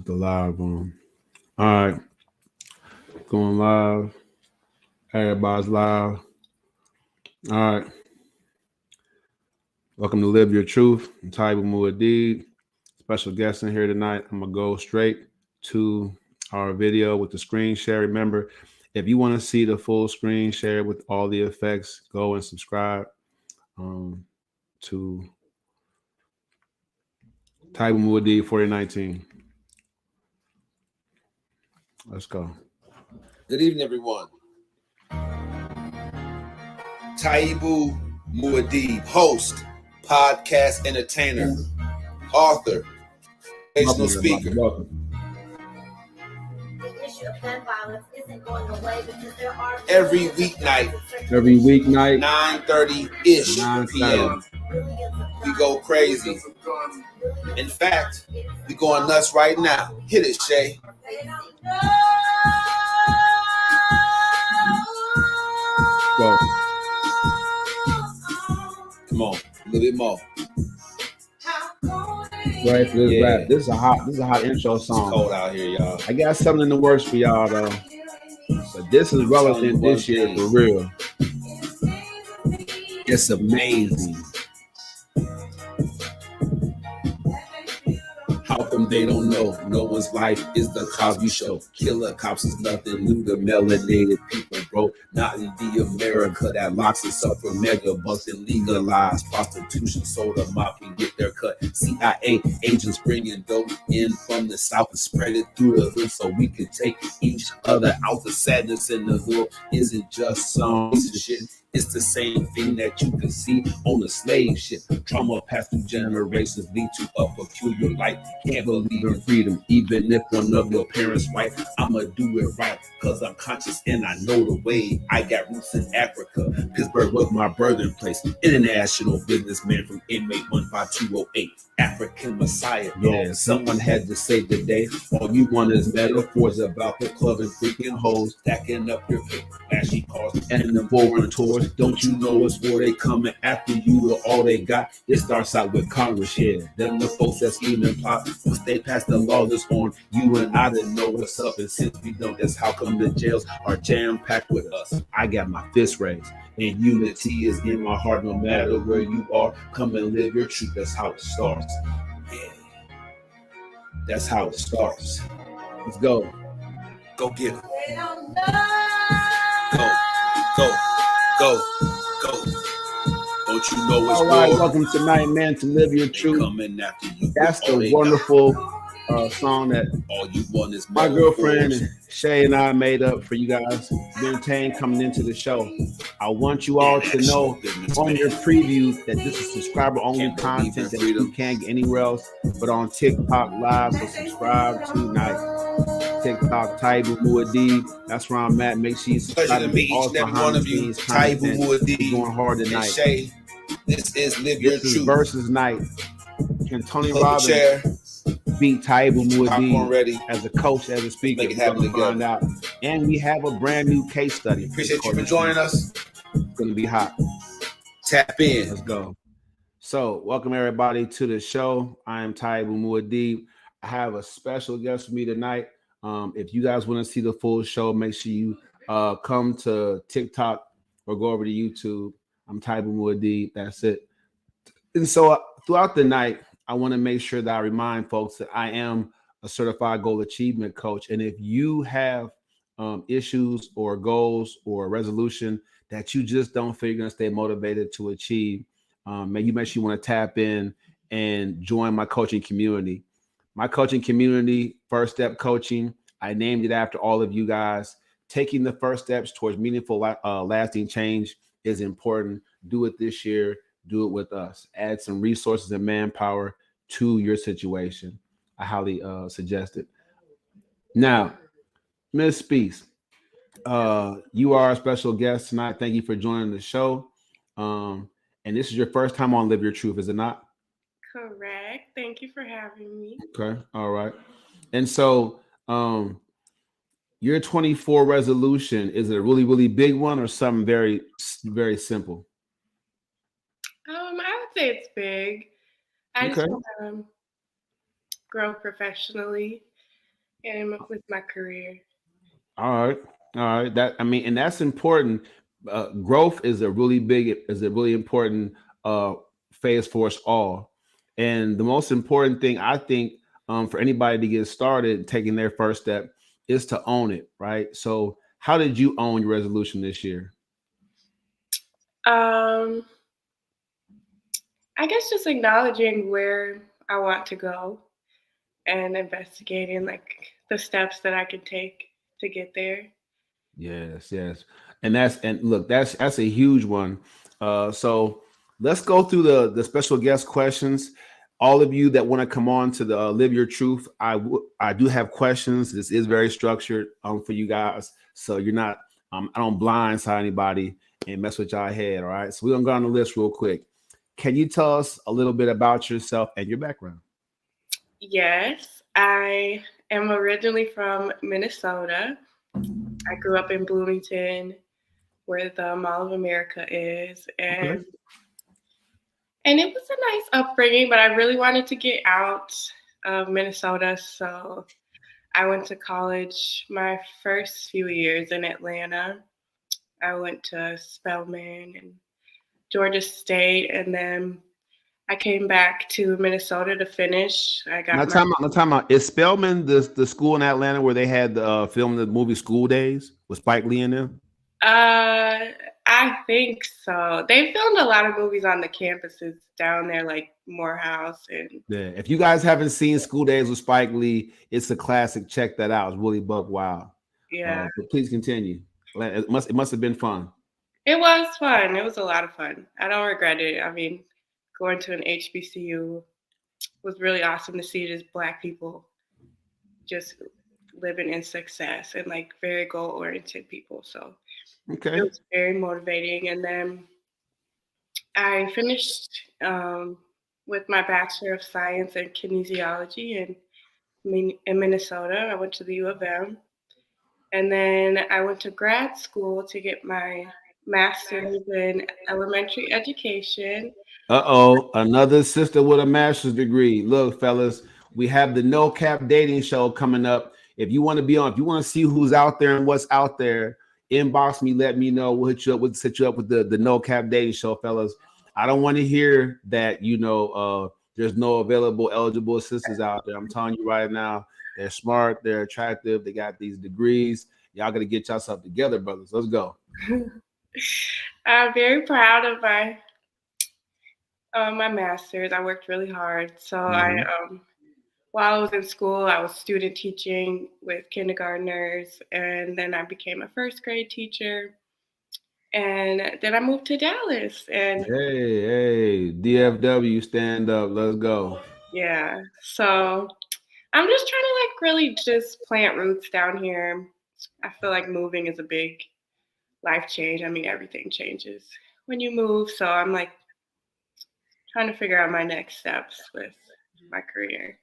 Put the live on. All right, going live. Everybody's live. All right. Welcome to Live Your Truth. I'm Taibu Mu'addib. Special guest in here tonight. I'm gonna go straight to our video with the screen share. Remember, if you want to see the full screen share with all the effects, go and subscribe to Taibu Mu'addib 4019. Let's go. Good evening, everyone. Taibu Mu'addib, host, podcast entertainer, author, motivational speaker. Every weeknight, 9:30-ish p.m. We go crazy. In fact, we going nuts right now. Hit it, Shay. Go. Come on, a little bit more. Right for this rap. This is a hot intro song. It's cold out here, y'all. I got something in the works for y'all though. But this is relevant this year for real. It's amazing. How come they don't know? No one's life is the Cosby Show. Killer cops is nothing new to melanated people, bro. Not in the America that locks us up for mega bucks and legalized prostitution so the mob can get their cut. CIA agents bringing dope in from the south and spread it through the hood so we can take each other out. The sadness in the hood isn't just some piece of shit. It's the same thing that you can see on the slave ship. Trauma passed through generations lead to a peculiar life. Can't believe in freedom, even if one of your parents white. I'ma do it right, cause I'm conscious and I know the way. I got roots in Africa. Pittsburgh was my birthing place. International businessman from inmate 15208. African Messiah. Yeah, someone had to say today, all you want is metaphors about the club and freaking hoes, stacking up your paper, flashy cars, and the foreign tours. Don't you know it's where they coming after you with all they got? It starts out with Congress, yeah. Them the folks that's even plot. Once they pass the law that's on you and I didn't know what's up. And since we know that's how come the jails are jam-packed with us. I got my fist raised. And unity is in my heart no matter where you are. Come and live your truth. That's how it starts. Yeah. That's how it starts. Let's go. Go get it. Go. Go. Don't you know it's all right, welcome tonight, man, to Live Your Truth. Coming after you. That's the wonderful song that all you want is my girlfriend and Shay and I made up for you guys. Be entertained coming into the show. I want you all to know on your preview that this is subscriber-only content that you can't get anywhere else but on TikTok Live. So subscribe tonight. TikTok, Taibu Mu'addib. That's where I'm at. Make sure you subscribe to me, each and every one of you. Taibu Mu'addib. Going hard tonight. Shay, this is Live Your Truth. Verzuz night. Can Tony Robbins beat Taibu Mu'addib as a coach, as a speaker? Make it happen together. Find out. And we have a brand new case study. Appreciate you for joining us. It's going to be hot. Tap in. Let's go. So, welcome everybody to the show. I am Taibu Mu'addib. I have a special guest with me tonight. If you guys want to see the full show, make sure you come to TikTok or go over to YouTube. I'm Taibu Mu'addib. That's it. And so throughout the night, I want to make sure that I remind folks that I am a certified goal achievement coach. And if you have issues or goals or a resolution that you just don't feel you're going to stay motivated to achieve, make sure you want to tap in and join my coaching community. My coaching community, First Step Coaching, I named it after all of you guys. Taking the first steps towards meaningful, lasting change is important. Do it this year. Do it with us. Add some resources and manpower to your situation. I highly suggest it. Now, Ms. Speaks, you are a special guest tonight. Thank you for joining the show. And this is your first time on Live Your Truth, is it not? Correct. Thank you for having me. Okay. All right. And so your 24 resolution, is it a really, really big one or something very, very simple? I would say it's big. I just want to grow professionally and with my career. All right, all right. And that's important. Growth is a really important uh, phase for us all. And the most important thing I think for anybody to get started, taking their first step, is to own it. Right. So, how did you own your resolution this year? Um, I guess just acknowledging where I want to go and investigating like the steps that I can take to get there. Yes, yes. And look, that's a huge one. So let's go through the special guest questions. All of you that want to come on to the Live Your Truth, I do have questions. This is very structured for you guys, so you're not I don't blindside anybody and mess with y'all head. All right, so we're gonna go on the list real quick. Can you tell us a little bit about yourself and your background? Yes, I am originally from Minnesota. I grew up in Bloomington, where the Mall of America is, Okay. and it was a nice upbringing. But I really wanted to get out of Minnesota, so I went to college my first few years in Atlanta. I went to Spelman and Georgia State, and then I came back to Minnesota to finish. I got my Now time out. Is Spelman the school in Atlanta where they had the film the movie School Days with Spike Lee in them? Uh, I think so. They filmed a lot of movies on the campuses down there, like Morehouse and Yeah. If you guys haven't seen School Days with Spike Lee, it's a classic. Check that out. It's really buck wild. yeah. But please continue. It must have been fun. It was fun. It was a lot of fun. I don't regret it. I mean, going to an HBCU was really awesome to see just Black people just living in success and like very goal oriented people. So it Okay. was very motivating. And then I finished with my Bachelor of Science in Kinesiology in Minnesota. I went to the U of M. And then I went to grad school to get my master's in elementary education. Uh-oh, another sister with a master's degree. Look, fellas, we have the No Cap Dating Show coming up. If you want to be on, if you want to see who's out there and what's out there, inbox me, let me know. We'll hit you up, we'll set you up with the No Cap Dating Show, fellas. I don't want to hear that, there's no available eligible sisters out there. I'm telling you right now, they're smart, they're attractive, they got these degrees. Y'all gotta get yourself together, brothers. Let's go. I'm very proud of my master's. I worked really hard. So Mhm. while I was in school, I was student teaching with kindergartners, and then I became a first grade teacher. And then I moved to Dallas, and Hey, DFW, stand up. Let's go. yeah, so I'm just trying to like really just plant roots down here. I feel like moving is a big life change. I mean, everything changes when you move. So I'm like trying to figure out my next steps with my career.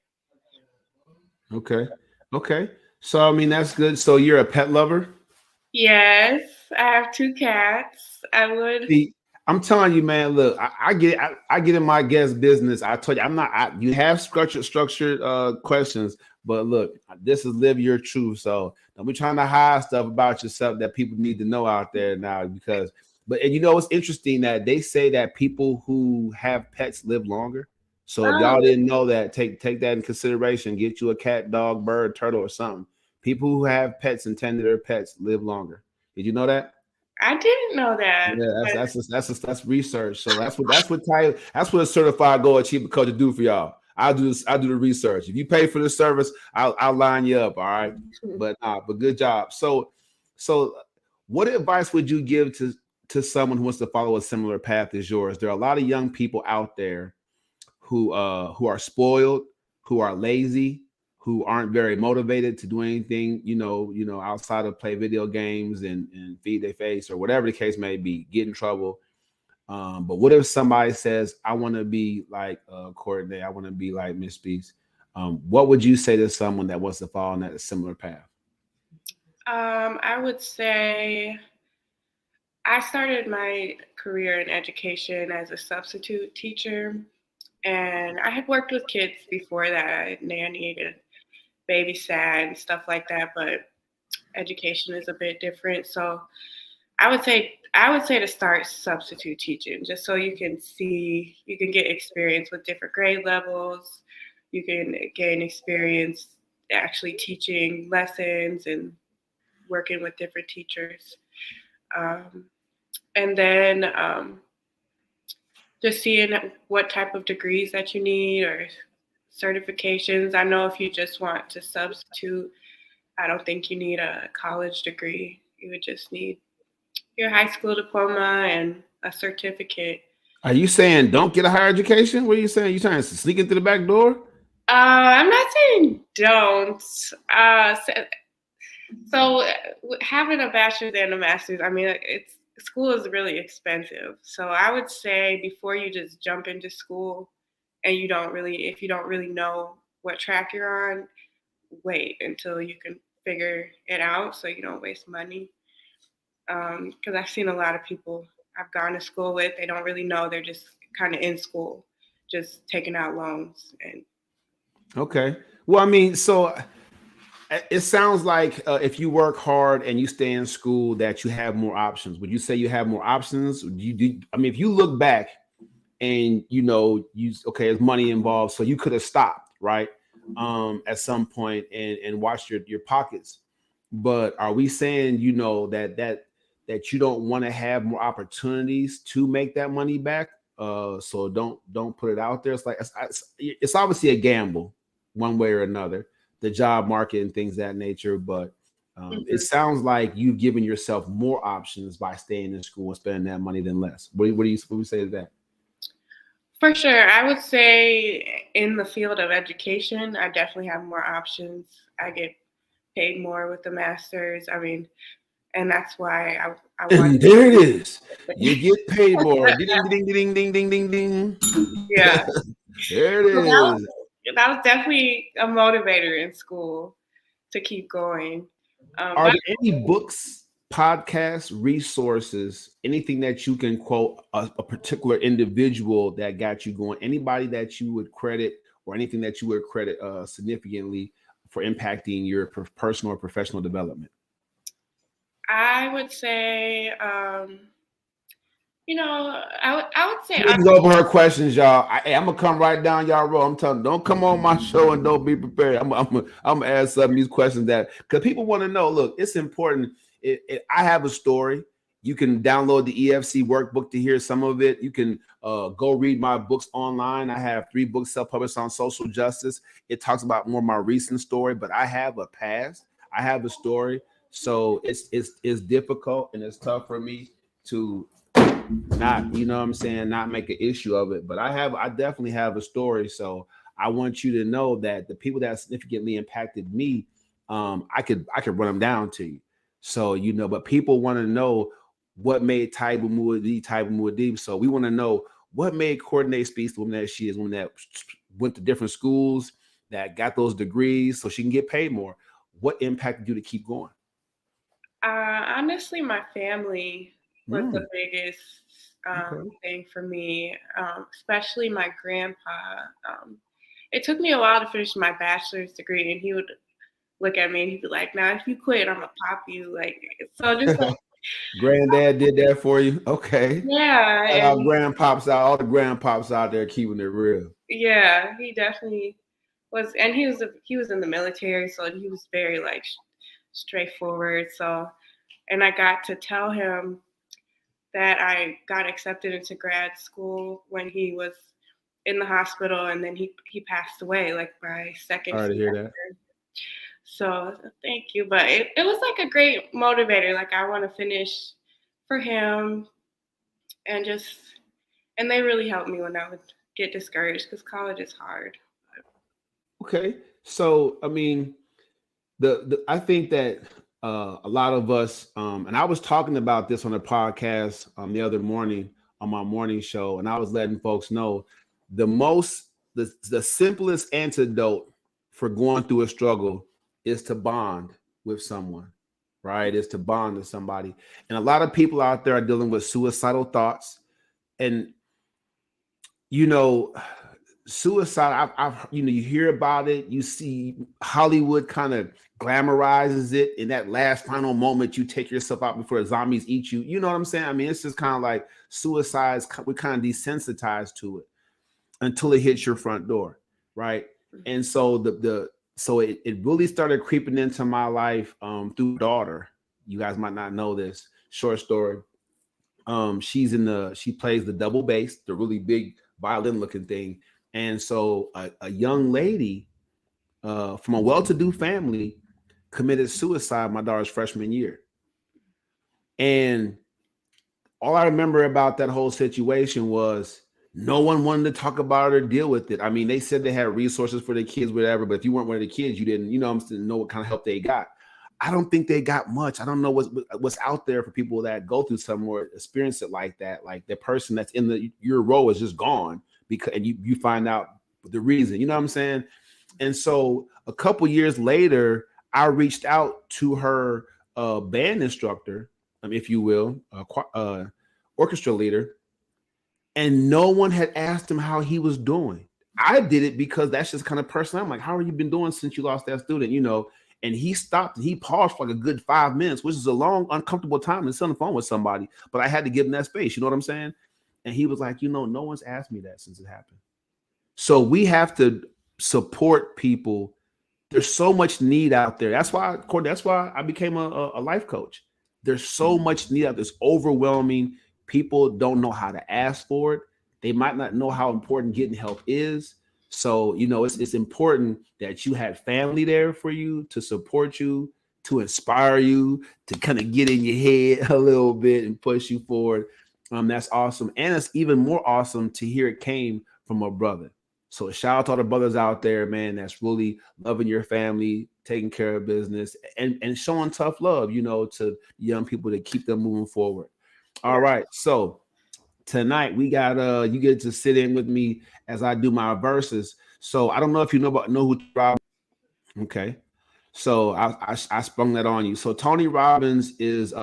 Okay. Okay. So I mean that's good. So you're a pet lover? Yes, I have two cats. I would. See, I'm telling you, man. Look, I get in my guest business. I told you, I'm not. You have structured questions, but look, this is live your truth. So don't be trying to hide stuff about yourself that people need to know out there now. Because, and it's interesting that they say that people who have pets live longer. So if Oh, y'all didn't know that, take that in consideration. Get you a cat, dog, bird, turtle, or something. People who have pets and tend to their pets live longer. Did you know that? I didn't know that. Yeah, But that's research. So that's what a certified goal achiever coach to do for y'all. I do the research. If you pay for the service, I'll line you up. All right, but good job. So what advice would you give to someone who wants to follow a similar path as yours? There are a lot of young people out there who are spoiled, who are lazy, who aren't very motivated to do anything, outside of play video games and feed their face or whatever the case may be, get in trouble. But what if somebody says, I want to be like Courtney, I want to be like Miss Beast? What would you say to someone that wants to follow in that similar path? I would say I started my career in education as a substitute teacher, and I had worked with kids before that. I nannied babysat and stuff like that, but education is a bit different. So I would say to start substitute teaching, just so you can get experience with different grade levels. You can gain experience actually teaching lessons and working with different teachers. And then just seeing what type of degrees that you need or certifications. I know if you just want to substitute, I don't think you need a college degree. You would just need your high school diploma and a certificate. Are you saying don't get a higher education? What are you saying? You trying to sneak into the back door? I'm not saying don't. So having a bachelor's and a master's, I mean, school is really expensive. So I would say before you just jump into school and if you don't really know what track you're on, wait until you can figure it out so you don't waste money. Because I've seen a lot of people I've gone to school with, they don't really know. They're just kind of in school, just taking out loans. And okay. Well, I mean, so it sounds like if you work hard and you stay in school, that you have more options. Would you say you have more options? I mean, if you look back and there's money involved, so you could have stopped, right? At some point and watched your pockets. But are we saying, that you don't want to have more opportunities to make that money back? So don't put it out there. It's like it's obviously a gamble, one way or another, the job market and things of that nature. But it sounds like you've given yourself more options by staying in school and spending that money than less. What do you say to that? For sure, I would say in the field of education, I definitely have more options. I get paid more with the master's. I mean, and that's why I want. There it is. You get paid more. Ding, ding, ding, ding, ding, ding, ding. Yeah. There it is. That was definitely a motivator in school to keep going. Are there any books, podcasts, resources, anything that you can quote a particular individual that got you going? Anybody that you would credit or anything that you would credit significantly for impacting your personal or professional development? I would say, I would say. Please go over her questions, y'all. I'm gonna come right down y'all row. I'm telling you, don't come on my show and don't be prepared. I'm gonna ask some of these questions because people want to know. Look, it's important. I have a story. You can download the EFC workbook to hear some of it. You can go read my books online. I have 3 books self-published on social justice. It talks about more of my recent story, but I have a past. I have a story. So it's difficult and it's tough for me to not make an issue of it. But I definitely have a story. So I want you to know that the people that significantly impacted me, I could run them down to you. So but people want to know what made Taibu Mu'addib. So we want to know what made Coordinate Speaks the woman that she is, woman that went to different schools, that got those degrees so she can get paid more. What impacted you to keep going? Honestly, my family was the biggest thing for me, especially my grandpa. It took me a while to finish my bachelor's degree, and he would look at me and he'd be like, "Now, if you quit, I'm gonna pop you." Like, so just like, Granddad did that for you, okay? Yeah, and all the grandpops out there keeping it real. Yeah, he definitely was, and he was in the military, so he was very like straightforward. So, and I got to tell him that I got accepted into grad school when he was in the hospital, and then he passed away like my second. Sorry to hear that. So thank you, but it was like a great motivator. Like I want to finish for him, and they really helped me when I would get discouraged because college is hard. Okay, so I mean, I think that a lot of us, and I was talking about this on a podcast the other morning on my morning show, and I was letting folks know the simplest antidote for going through a struggle is to bond with someone, right? Is to bond with somebody. And a lot of people out there are dealing with suicidal thoughts. And, suicide, I've you hear about it, you see Hollywood kind of glamorizes it. In that last final moment, you take yourself out before the zombies eat you. You know what I'm saying? I mean, it's just kind of like suicides. We're kind of desensitized to it until it hits your front door, right? And so it really started creeping into my life through daughter. You guys might not know this short story. She plays the double bass, the really big violin looking thing. And so a young lady from a well-to-do family committed suicide my daughter's freshman year. And all I remember about that whole situation was no one wanted to talk about it or deal with it. I mean, they said they had resources for the kids, whatever, but if you weren't one of the kids, you didn't, know what kind of help they got. I don't think they got much. I don't know what's out there for people that go through something or experience it like that. Like the person that's in your role is just gone because and you find out the reason. You know what I'm saying? And so a couple years later, I reached out to her band instructor, if you will, orchestra leader, and no one had asked him how he was doing. I did it because that's just kind of person I'm like, how have you been doing since you lost that student? And he stopped and he paused for like a good 5 minutes, which is a long, uncomfortable time to sit on the phone with somebody. But I had to give him that space. You know what I'm saying? And he was like, no one's asked me that since it happened. So we have to support people. There's so much need out there. That's why I became a life coach. There's so much need out there. It's overwhelming. People don't know how to ask for it. They might not know how important getting help is. So, it's important that you had family there for you to support you, to inspire you, to kind of get in your head a little bit and push you forward. That's awesome. And it's even more awesome to hear it came from a brother. So shout out to all the brothers out there, man, that's really loving your family, taking care of business and showing tough love, to young people to keep them moving forward. All right. So tonight we got you get to sit in with me as I do my verses. So I don't know if you know who Robbins. Okay. So I sprung that on you. So Tony Robbins is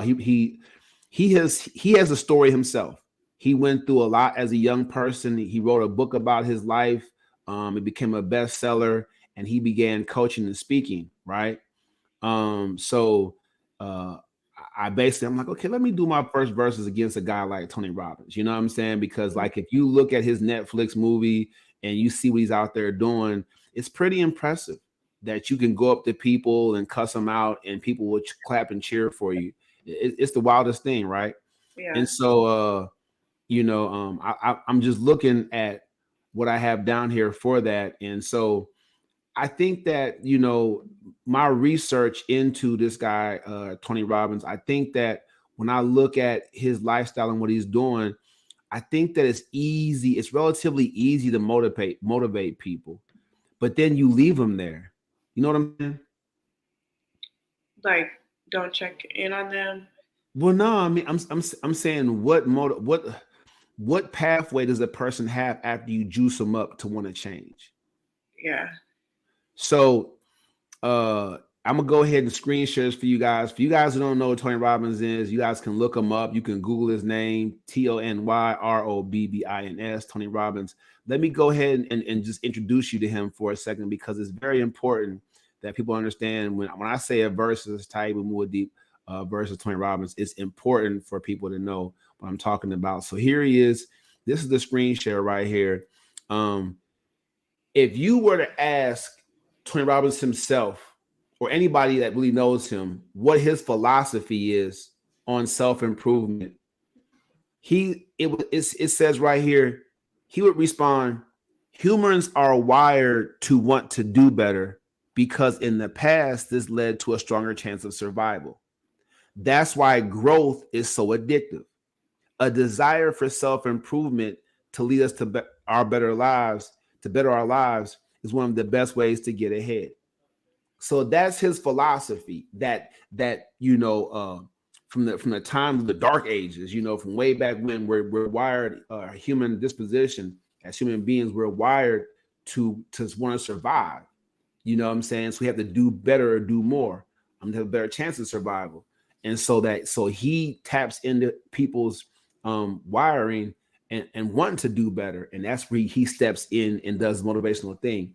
he has a story himself. He went through a lot as a young person. He wrote a book about his life. It became a bestseller, and he began coaching and speaking. Right. I'm like, okay, let me do my first verses against a guy like Tony Robbins. You know what I'm saying? Because like, if you look at his Netflix movie and you see what he's out there doing, it's pretty impressive that you can go up to people and cuss them out and people will clap and cheer for you. It's the wildest thing. Right. Yeah. And so, I'm just looking at what I have down here for that. And so I think that, my research into this guy, Tony Robbins, I think that when I look at his lifestyle and what he's doing, I think that it's relatively easy to motivate people, but then you leave them there. You know what I'm saying? Like, don't check in on them. Well, no, I mean, I'm saying what pathway does a person have after you juice them up to want to change? Yeah. So, I'm gonna go ahead and screen share this for you guys. For you guys who don't know what Tony Robbins is, you guys can look him up. You can Google his name, TonyRobbins, Tony Robbins. Let me go ahead and just introduce you to him for a second, because it's very important that people understand when I say a versus Taibu Mu'addib versus Tony Robbins, it's important for people to know what I'm talking about. So here he is. This is the screen share right here. If you were to ask Tony Robbins himself or anybody that really knows him what his philosophy is on self-improvement, it says right here, he would respond, humans are wired to want to do better because in the past this led to a stronger chance of survival. That's why growth is so addictive. A desire for self-improvement to lead us to our better lives, to better our lives, is one of the best ways to get ahead. So that's his philosophy. That from the time of the dark ages, from way back when, we're wired, human disposition as human beings, we're wired to want to survive. You know what I'm saying? So we have to do better or do more to have a better chance of survival. And so he taps into people's wiring and wanting to do better. And that's where he steps in and does motivational thing.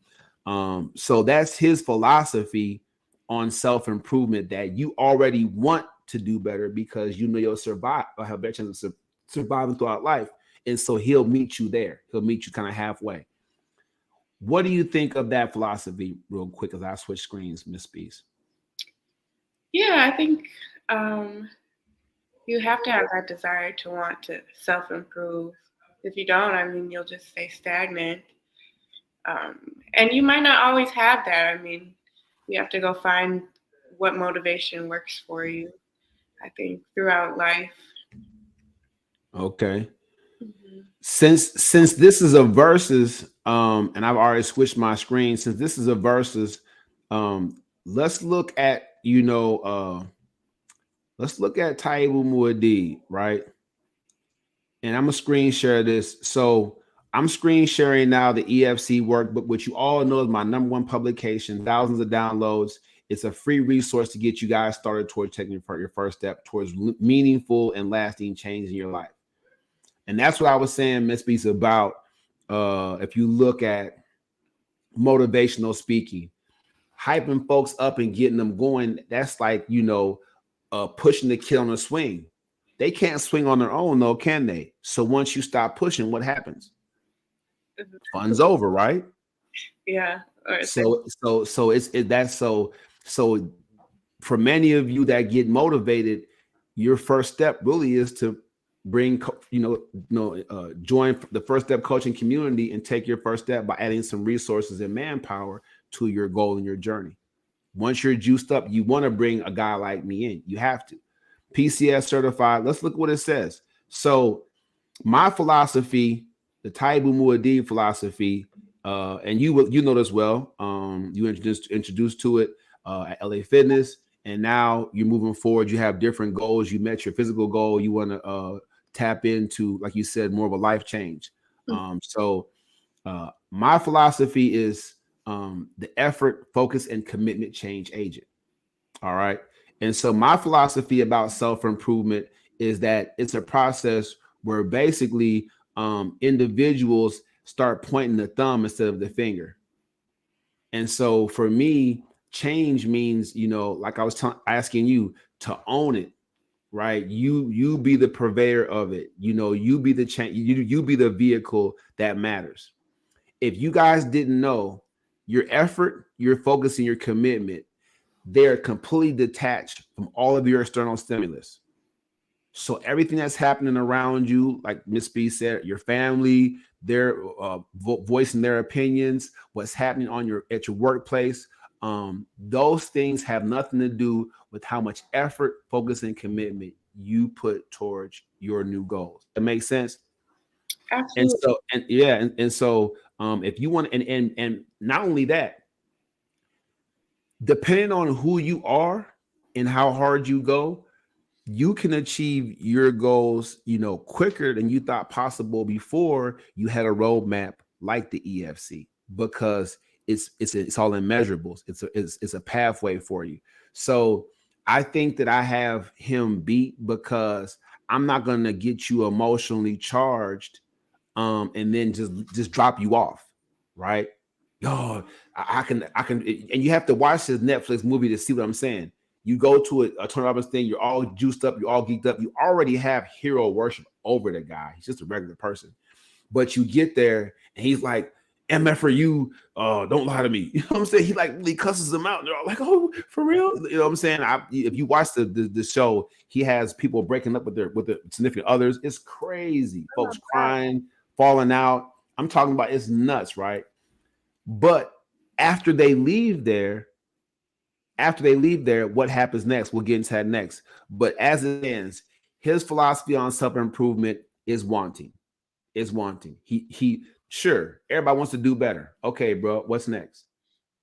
So that's his philosophy on self-improvement, that you already want to do better because you know you'll survive or have a better chance of surviving throughout life. And so he'll meet you there. He'll meet you kind of halfway. What do you think of that philosophy, real quick, as I switch screens, Miss Beast? Yeah, I think you have to have that desire to want to self-improve. If you don't, I mean, you'll just stay stagnant. And you might not always have that. I mean, you have to go find what motivation works for you, I think, throughout life. Okay. Since this is a versus, and I've already switched my screen. Since this is a versus, let's look at let's look at Taibu Mu'addib, right? And I'm gonna screen share this. So I'm screen sharing now the EFC workbook, which you all know is my #1 publication, thousands of downloads. It's a free resource to get you guys started towards taking your first step towards meaningful and lasting change in your life. And that's what I was saying, Miss Beast, about if you look at motivational speaking, hyping folks up and getting them going, that's like, pushing the kid on a swing. They can't swing on their own, though, can they? So once you stop pushing, what happens? Fun's over, right? Yeah. So for many of you that get motivated, your first step really is to bring, join the First Step coaching community and take your first step by adding some resources and manpower to your goal and your journey. Once you're juiced up, you want to bring a guy like me in. You have to. PCS certified. Let's look what it says. So my philosophy, the Taibu Mu'addib philosophy, and you know this well. You introduced to it at LA Fitness, and now you're moving forward. You have different goals. You met your physical goal. You want to tap into, like you said, more of a life change. So my philosophy is the effort, focus, and commitment change agent. All right. And so my philosophy about self-improvement is that it's a process where basically individuals start pointing the thumb instead of the finger. And so for me, change means, like I was asking you, to own it, right? You be the purveyor of it. You be the change. You be the vehicle that matters. If you guys didn't know, your effort, your focus, and your commitment, they're completely detached from all of your external stimulus. So everything that's happening around you, like Miss B said, your family, they're voicing their opinions, what's happening at your workplace, those things have nothing to do with how much effort, focus, and commitment you put towards your new goals. That makes sense. Absolutely. And so if you want, and not only that, depending on who you are and how hard you go, you can achieve your goals, quicker than you thought possible before you had a roadmap like the EFC, because it's all in measurables. It's a pathway for you. So I think that I have him beat because I'm not going to get you emotionally charged and then just drop you off, right? Yo, I can, and you have to watch this Netflix movie to see what I'm saying. You go to a Tony Robbins thing, you're all juiced up, you're all geeked up, you already have hero worship over the guy. He's just a regular person. But you get there and he's like, MF for you, don't lie to me. You know what I'm saying? He really cusses them out. And they're all like, oh, for real? You know what I'm saying? If you watch the show, he has people breaking up with their significant others. It's crazy. Folks crying, falling out. I'm talking about, it's nuts, right? But after they leave there, what happens next? We'll get into that next. But as it ends, his philosophy on self-improvement is wanting. He sure, everybody wants to do better. Okay, bro, what's next?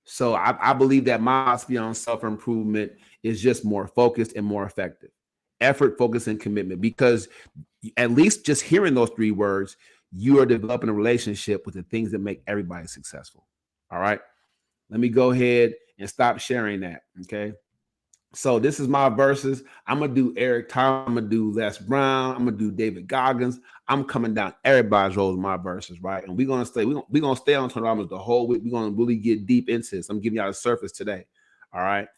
So I believe that my philosophy on self-improvement is just more focused and more effective. Effort, focus, and commitment. Because at least just hearing those three words, you are developing a relationship with the things that make everybody successful. All right. Let me go ahead and stop sharing that. Okay. So this is my verses. I'm gonna do Eric Thomas. I'm gonna do Les Brown. I'm gonna do David Goggins. I'm coming down everybody's roles in my verses, right? And we're gonna stay. We're gonna stay on Tony Robbins the whole week. We're gonna really get deep into this. I'm giving y'all the surface today. All right.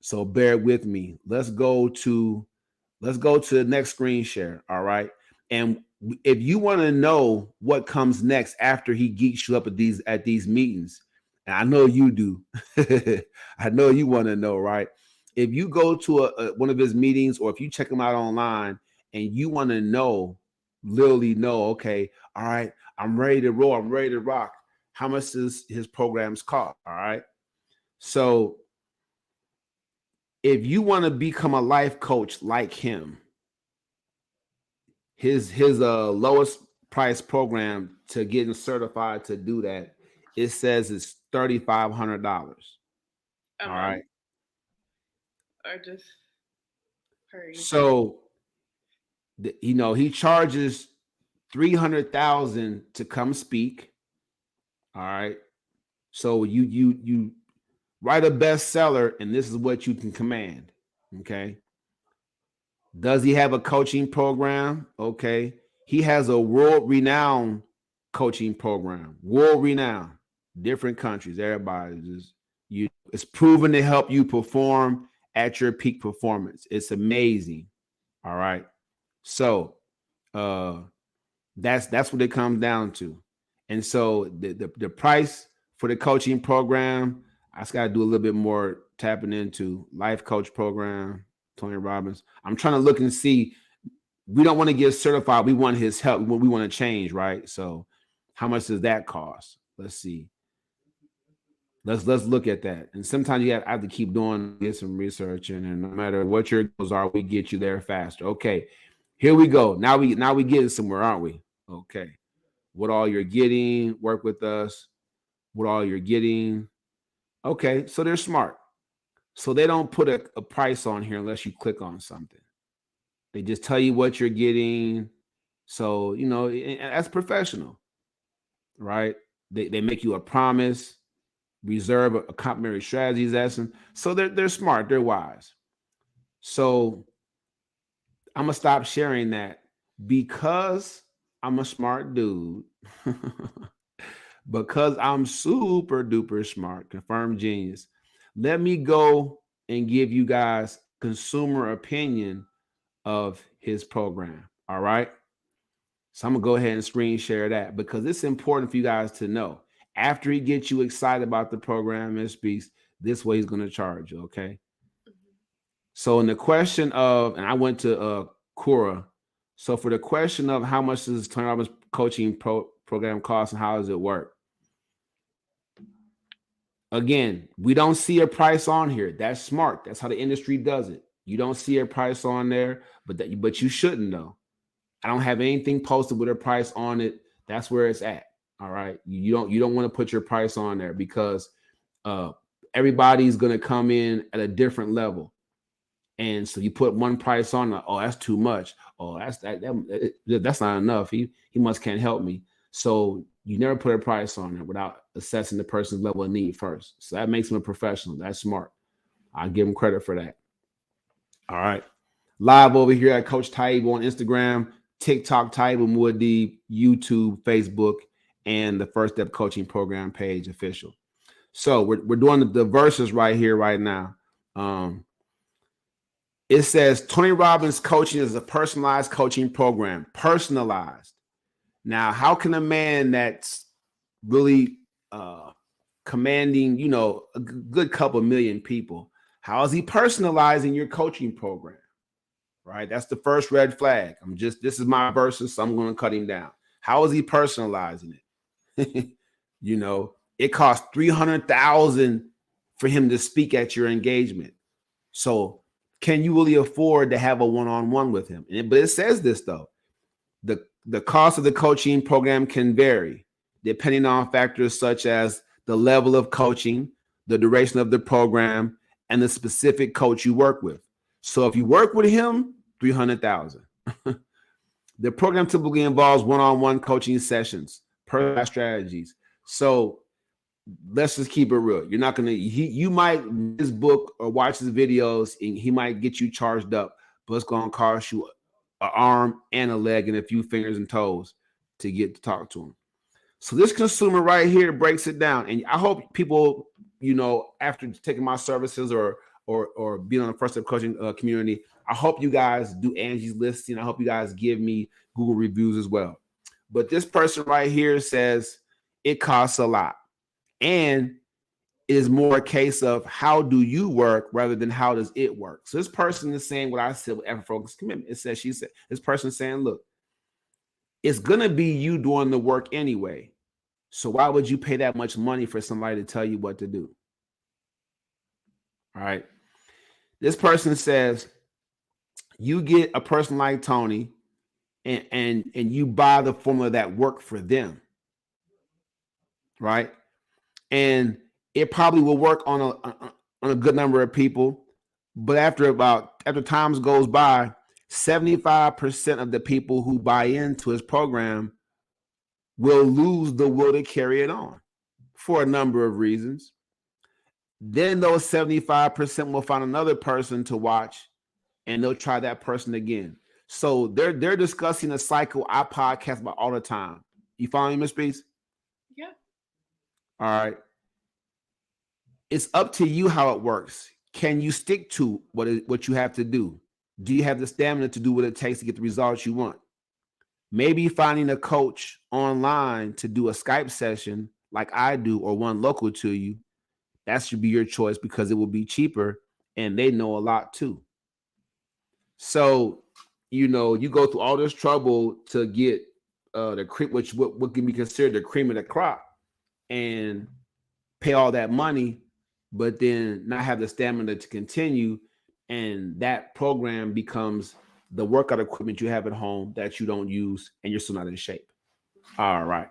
So bear with me. Let's go to the next screen share. All right. And if you want to know what comes next after he geeks you up at these meetings, and I know you do, I know you want to know, right? If you go to one of his meetings, or if you check him out online and you want to literally know, okay, all right, I'm ready to roll, I'm ready to rock. How much does his programs cost? All right. So if you want to become a life coach like him, his lowest price program to getting certified to do that, it says it's $3,500. All right. Or just per. So he charges $300,000 to come speak. All right. So you write a bestseller, and this is what you can command. Okay. Does he have a coaching program? Okay. He has a world-renowned coaching program. World-renowned. Different countries. Everybody just it's proven to help you perform at your peak performance. It's amazing. All right. So that's what it comes down to. And so the price for the coaching program, I just got to do a little bit more tapping into life coach program, Tony Robbins. I'm trying to look and see. We don't want to get certified. We want his help. We want to change, right? So how much does that cost? Let's see. Let's look at that. And sometimes I have to keep get some research in, and no matter what your goals are, we get you there faster. Okay, here we go. Now we getting somewhere, aren't we? Okay. What all you're getting, work with us. What all you're getting. Okay, so they're smart. So they don't put a price on here unless you click on something. They just tell you what you're getting. So, that's professional, right? They make you a promise, reserve a complementary strategies lesson. So they're smart, they're wise. So I'm gonna stop sharing that because I'm a smart dude. Because I'm super duper smart, confirmed genius. Let me go and give you guys consumer opinion of his program. All right. So I'm gonna go ahead and screen share that because it's important for you guys to know. After he gets you excited about the program and speaks, this way he's gonna charge you. Okay. So in the question of, and I went to Quora. So for the question of how much does Tony Robbins coaching program cost and how does it work? Again, we don't see a price on here. That's smart. That's how the industry does it. You don't see a price on there, but you shouldn't know. I don't have anything posted with a price on it. That's where it's at. All right. You don't want to put your price on there because everybody's going to come in at a different level. And so you put one price on it, oh, that's too much. Oh, that's not enough. He must can't help me. So you never put a price on it without assessing the person's level of need first. So that makes him a professional. That's smart. I give him credit for that. All right. Live over here at Coach Taibu on Instagram, TikTok, Taibu Mu'addib, YouTube, Facebook, and the First Step Coaching Program page official. So we're doing the verses right here, right now. It says Tony Robbins coaching is a personalized coaching program. Personalized. Now, how can a man that's really commanding, a good couple million people, how is he personalizing your coaching program? Right? That's the first red flag. This is my verses, so I'm going to cut him down. How is he personalizing it? It costs $300,000 for him to speak at your engagement. So can you really afford to have a one-on-one with him? But it says this though, the cost of the coaching program can vary depending on factors such as the level of coaching, the duration of the program, and the specific coach you work with. So if you work with him, $300,000. The program typically involves one-on-one coaching sessions, personalized strategies. So let's just keep it real. You're not gonna. You might read his book or watch his videos, and he might get you charged up, but it's gonna cost you an arm and a leg and a few fingers and toes to get to talk to him. So this consumer right here breaks it down, and I hope people, after taking my services or being on the first step coaching community, I hope you guys do Angie's listing. I hope you guys give me Google reviews as well. But this person right here says it costs a lot, and it is more a case of how do you work rather than how does it work. So this person is saying what I said with effort focused commitment. She said, this person saying, look, it's gonna be you doing the work anyway. So why would you pay that much money for somebody to tell you what to do? All right. This person says you get a person like Tony and you buy the formula that worked for them. Right. And it probably will work on a good number of people. But after times goes by, 75% of the people who buy into his program will lose the will to carry it on for a number of reasons. Then those 75% will find another person to watch, and they'll try that person again. So they're discussing a cycle I podcast about all the time. You follow me, Miss Beast? Yeah. All right. It's up to you how it works. Can you stick to what you have to do? Do you have the stamina to do what it takes to get the results you want? Maybe finding a coach online to do a Skype session like I do or one local to you, that should be your choice because it will be cheaper and they know a lot too. So, you go through all this trouble to get the cream, what can be considered the cream of the crop, and pay all that money, but then not have the stamina to continue. And that program becomes the workout equipment you have at home that you don't use, and you're still not in shape. All right.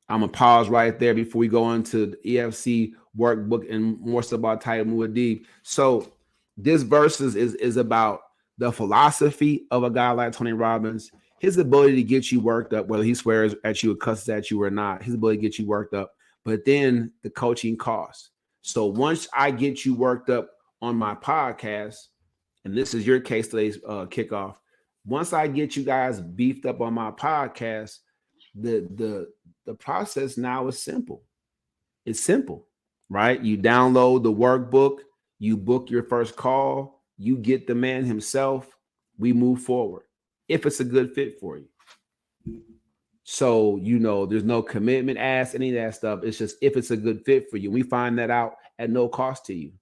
I'm going to pause right there before we go into the EFC workbook and more stuff about Taibu Mu'addib. So this Verzuz is about the philosophy of a guy like Tony Robbins, his ability to get you worked up, whether he swears at you or cusses at you or not, his ability to get you worked up, but then the coaching costs. So once I get you worked up on my podcast, and this is your case today's kickoff, once I get you guys beefed up on my podcast, the process now is simple. It's simple, right? You download the workbook, you book your first call, you get the man himself, we move forward if it's a good fit for you. So, there's no commitment asked, any of that stuff. It's just if it's a good fit for you. We find that out at no cost to you.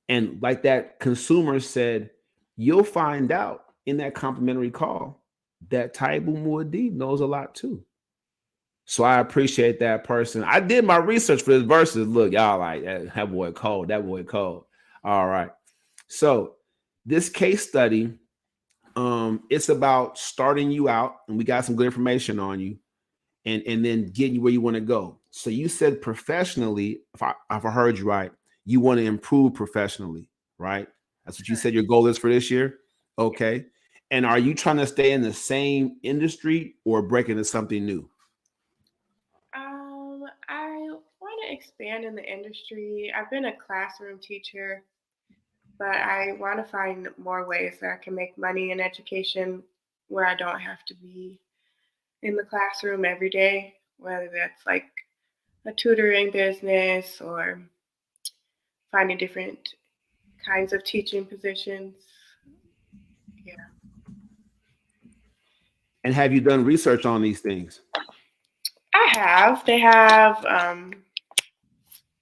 And like that consumer said, you'll find out in that complimentary call that Taibu Mu'addib knows a lot too. So I appreciate that person. I did my research for this Verzuz. Look, y'all like that boy cold. That boy cold. All right. So this case study, it's about starting you out, and we got some good information on you, and then getting you where you want to go. So you said professionally, if I heard you right, you want to improve professionally, right? That's what you said your goal is for this year. Okay. And are you trying to stay in the same industry or break into something new? I want to expand in the industry. I've been a classroom teacher, but I want to find more ways that I can make money in education where I don't have to be in the classroom every day, whether that's like a tutoring business or finding different kinds of teaching positions. Yeah. And have you done research on these things? I have. They have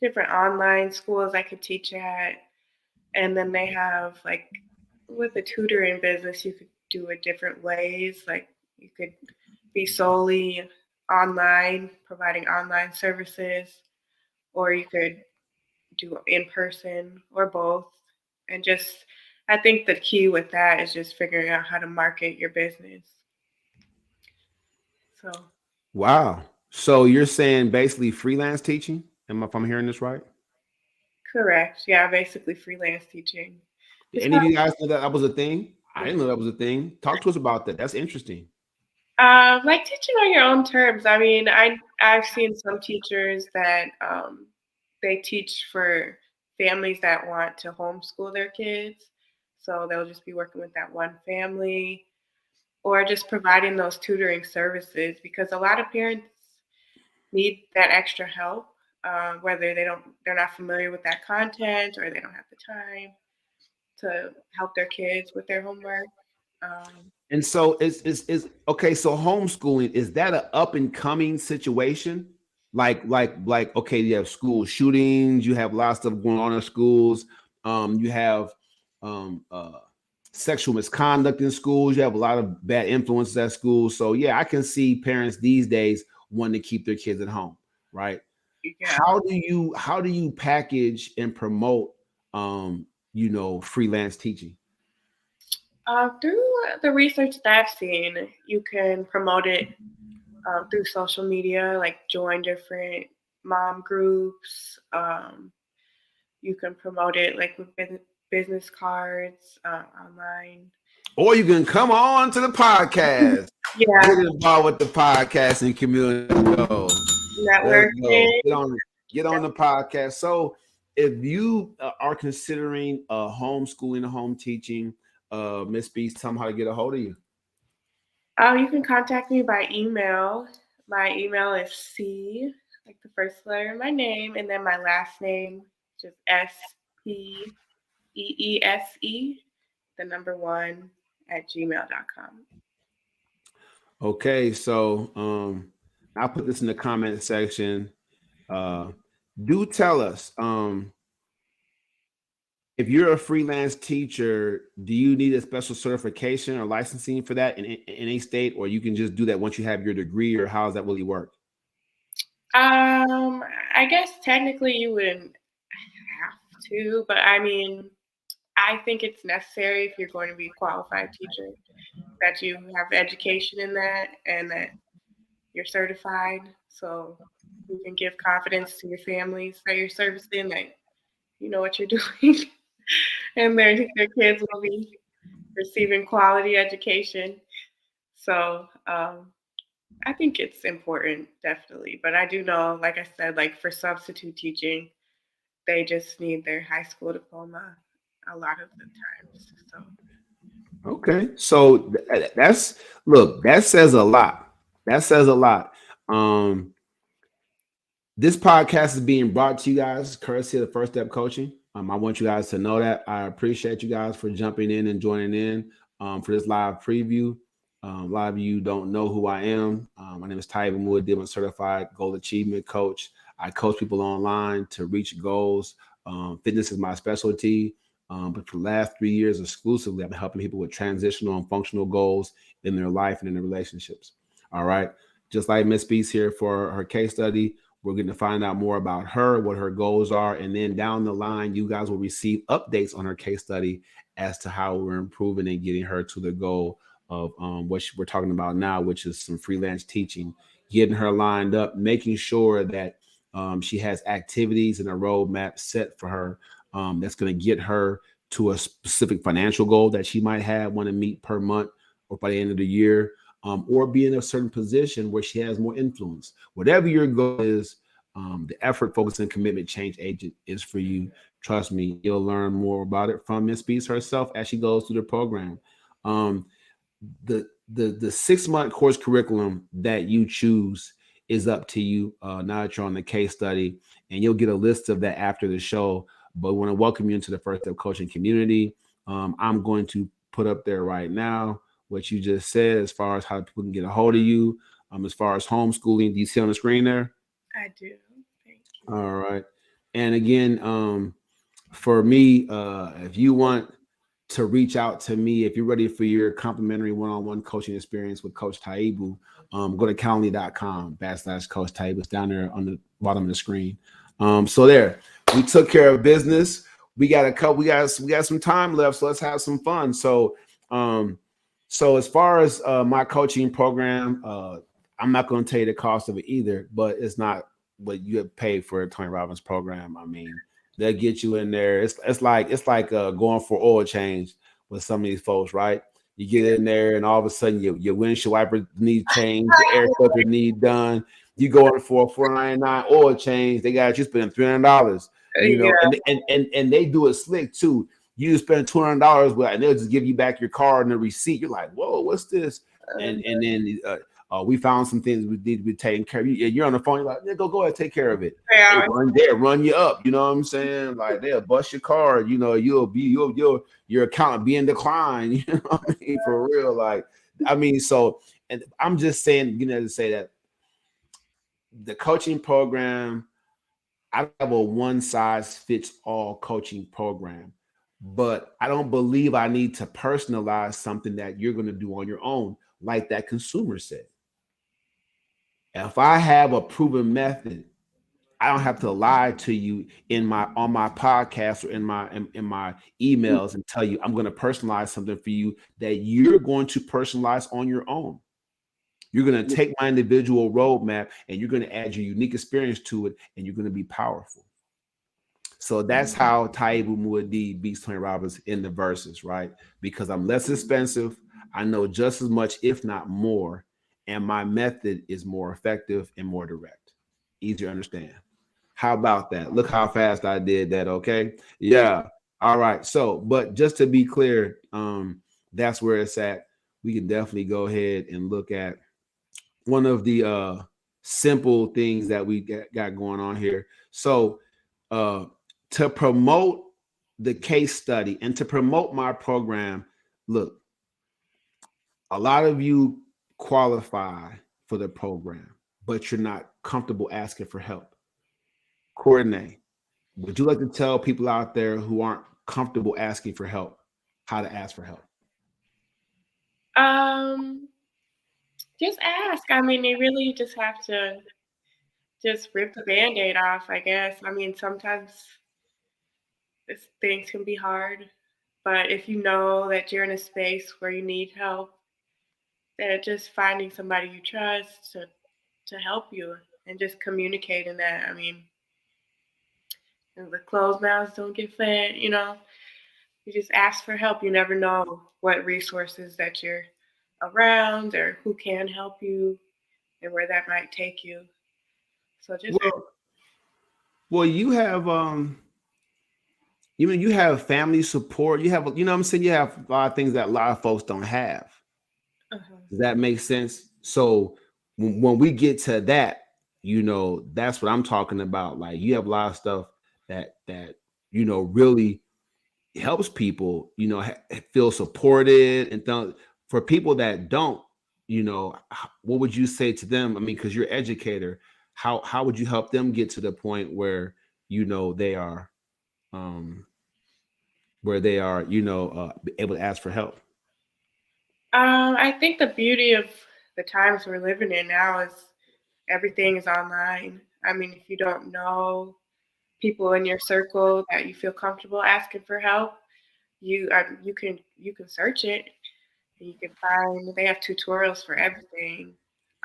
different online schools I could teach at. And then they have, like, with the tutoring business, you could do it different ways. Like, you could be solely online, providing online services, or you could do in person or both. And just, I think the key with that is just figuring out how to market your business. So. Wow. So you're saying basically freelance teaching? If I'm hearing this right? Correct. Yeah, basically freelance teaching. Did any of you guys know that was a thing? I didn't know that was a thing. Talk to us about that. That's interesting. Like teaching on your own terms. I mean, I've seen some teachers that they teach for families that want to homeschool their kids, so they'll just be working with that one family, or just providing those tutoring services because a lot of parents need that extra help, whether they're not familiar with that content or they don't have the time to help their kids with their homework. Um, And so is okay. So homeschooling, is that an up and coming situation? Like okay, you have school shootings, you have lots of stuff going on in schools. You have um uh sexual misconduct in schools, you have a lot of bad influences at schools. So yeah, I can see parents these days wanting to keep their kids at home, right? yeah. How do you package and promote freelance teaching? Through the research that I've seen, you can promote it through social media, like join different mom groups. You can promote it like with business cards online. Or you can come on to the podcast. Yeah, Get involved with the podcasting community. Go. Let's go. networking. Get on the podcast. So if you are considering homeschooling, home teaching, Miss Beast, tell them how to get a hold of you. You can contact me by email. My email is C, like the first letter of my name, and then my last name, just SPEESE, the number one at gmail.com. Okay, so I'll put this in the comment section. Uh, do tell us, if you're a freelance teacher, do you need a special certification or licensing for that in a state, or you can just do that once you have your degree, or how does that really work? I guess technically you wouldn't have to, but I mean, I think it's necessary if you're going to be a qualified teacher that you have education in that and that you're certified, so you can give confidence to your families that you're servicing that you know what you're doing, and their kids will be receiving quality education. So I think it's important, definitely. But I do know, like I said, like for substitute teaching, they just need their high school diploma a lot of the times. So Okay, so that's look, that says a lot. That says a lot. Um, This podcast is being brought to you guys courtesy of the First Step Coaching. I want you guys to know that. I appreciate you guys for jumping in and joining in for this live preview. A lot of you don't know who I am. My name is Taibu Mu'addib. I'm a certified goal achievement coach. I coach people online to reach goals. Fitness is my specialty. But for the last 3 years exclusively, I've been helping people with transitional and functional goals in their life and in their relationships. All right. Just like Miss Beast here for her case study, we're going to find out more about her, what her goals are, and then down the line, you guys will receive updates on her case study as to how we're improving and getting her to the goal of what we're talking about now, which is some freelance teaching, getting her lined up, making sure that she has activities and a roadmap set for her that's going to get her to a specific financial goal that she might have want to meet per month or by the end of the year. Or be in a certain position where she has more influence. Whatever your goal is, the effort, focus, and commitment change agent is for you. Trust me, you'll learn more about it from Miss Beast herself as she goes through the program. The 6-month course curriculum that you choose is up to you. Now that you're on the case study, and you'll get a list of that after the show. But we want to welcome you into the First Step Coaching community. I'm going to put up there right now what you just said as far as how people can get a hold of you. As far as homeschooling, do you see on the screen there? I do. Thank you. All right. And again, for me, if you want to reach out to me, if you're ready for your complimentary one-on-one coaching experience with Coach Taibu, go to calendly.com/Coach Taibu. It's down there on the bottom of the screen. So there, we took care of business. We got some time left, so let's have some fun. So as far as my coaching program, I'm not going to tell you the cost of it either, but it's not what you have paid for a Tony Robbins program. I mean, they'll get you in there. It's like going for oil change with some of these folks, right? You get in there, and all of a sudden, your windshield wiper need changed, the air filter need done. You go in for a $4.99 oil change. They got you spending $300. You know, and they do it slick too. You spend $200, and they'll just give you back your card and the receipt. You're like, whoa, what's this? And then we found some things we need to be taken care of. You're on the phone. You're like, yeah, go ahead, take care of it. Yeah. They'll run you up. You know what I'm saying? Like they'll bust your card. You know, your account be in decline. You know what I mean? For real. Like, I mean, so, and I'm just saying, you know, to say that the coaching program, I don't have a one size fits all coaching program, but I don't believe I need to personalize something that you're going to do on your own, like that consumer said. If I have a proven method, I don't have to lie to you on my podcast or in my emails and tell you I'm going to personalize something for you that you're going to personalize on your own. You're going to take my individual roadmap and you're going to add your unique experience to it, and you're going to be powerful. So that's how Taibu Mu'addib beats Tony Robbins in the Verzuz, right? Because I'm less expensive, I know just as much, if not more, and my method is more effective and more direct, easier to understand. How about that? Look how fast I did that. Okay, yeah. All right. So, but just to be clear, that's where it's at. We can definitely go ahead and look at one of the simple things that we got going on here. So to promote the case study and to promote my program, look, a lot of you qualify for the program, but you're not comfortable asking for help. Courtney, would you like to tell people out there who aren't comfortable asking for help how to ask for help? Just ask. I mean, they really just have to just rip the Band-Aid off, I guess. I mean, sometimes things can be hard, but if you know that you're in a space where you need help, then just finding somebody you trust to help you and just communicating that. I mean, the closed mouths don't get fed, you know. You just ask for help. You never know what resources that you're around or who can help you and where that might take you. So just well, you have you have family support. You have, you know what I'm saying, you have a lot of things that a lot of folks don't have. Does that make sense? So when we get to that, you know, that's what I'm talking about. Like, you have a lot of stuff that you know really helps people, you know, feel supported. And for people that don't, you know, what would you say to them? I mean, because you're an educator, how would you help them get to the point where, you know, they are you know, able to ask for help? I think the beauty of the times we're living in now is everything is online. I mean, if you don't know people in your circle that you feel comfortable asking for help, you can search it and you can find, they have tutorials for everything,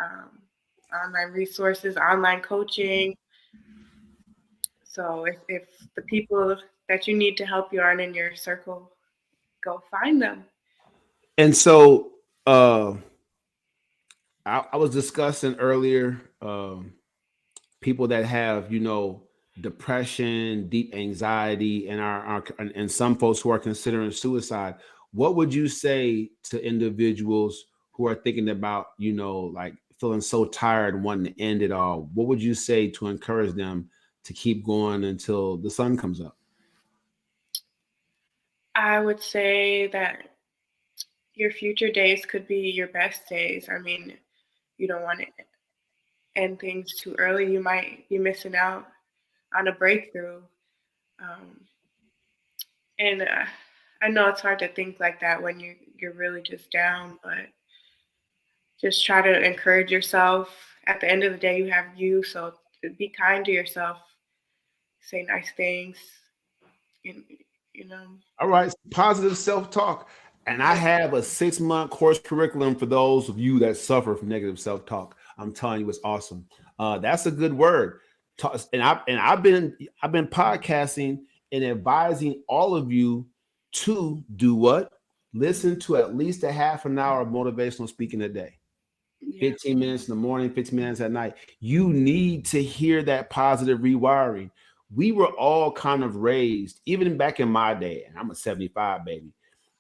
online resources, online coaching. So if the people that you need to help you aren't in your circle, go find them. And so I was discussing earlier people that have, you know, depression, deep anxiety, and some folks who are considering suicide. What would you say to individuals who are thinking about, you know, like feeling so tired and wanting to end it all? What would you say to encourage them to keep going until the sun comes up? I would say that your future days could be your best days. I mean, you don't want to end things too early. You might be missing out on a breakthrough. And I know it's hard to think like that when you're really just down, but just try to encourage yourself. At the end of the day, you have you, so be kind to yourself. Say nice things, you know. All right, positive self-talk. And I have a 6-month course curriculum for those of you that suffer from negative self-talk. I'm telling you, it's awesome. That's a good word. And I've been podcasting and advising all of you to do what? listen to at least a half an hour of motivational speaking a day. 15 minutes in the morning, 15 minutes at night. You need to hear that positive rewiring. We were all kind of raised, even back in my day, and I'm a 75 baby.